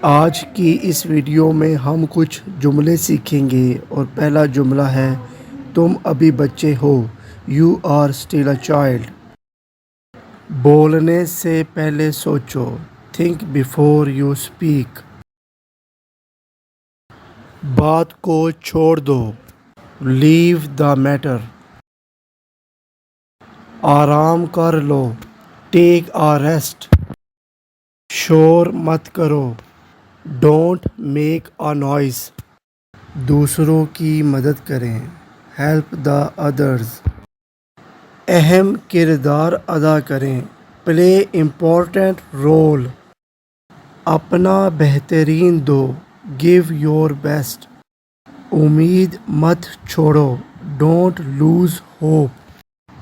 آج کی اس ویڈیو میں ہم کچھ جملے سیکھیں گے اور پہلا جملہ ہے تم ابھی بچے ہو. You are still a child. بولنے سے پہلے سوچو. Think before you speak. بات کو چھوڑ دو. لیو دا میٹر. آرام کر لو. ٹیک اے ریسٹ. شور مت کرو. Don't make a noise. دوسروں کی مدد کریں. Help the others. اہم کردار ادا کریں. Play important role. اپنا بہترین دو. Give your best. امید مت چھوڑو. Don't lose hope.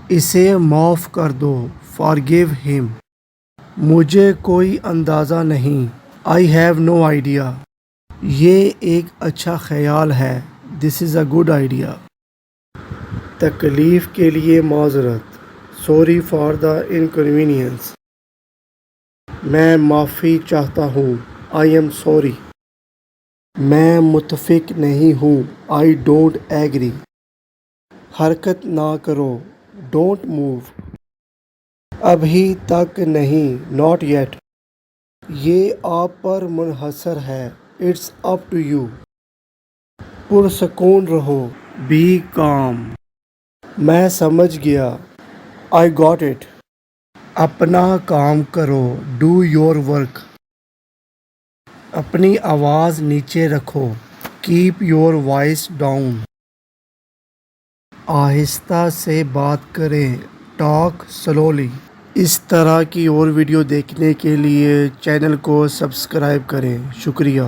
اسے معاف کر دو. فارگیو ہم. مجھے کوئی اندازہ نہیں. I have no idea. یہ ایک اچھا خیال ہے. This is a good idea. تکلیف کے لیے معذرت. Sorry for the inconvenience. میں معافی چاہتا ہوں. I am sorry. میں متفق نہیں ہوں. I don't agree. حرکت نہ کرو. Don't move. ابھی تک نہیں. Not yet. یہ آپ پر منحصر ہے. It's up to you. پرسکون رہو. Be calm. میں سمجھ گیا. I got it. اپنا کام کرو. Do your work. اپنی آواز نیچے رکھو. Keep your voice down. آہستہ سے بات کریں. Talk slowly. اس طرح کی اور ویڈیو دیکھنے کے لیے چینل کو سبسکرائب کریں. شکریہ.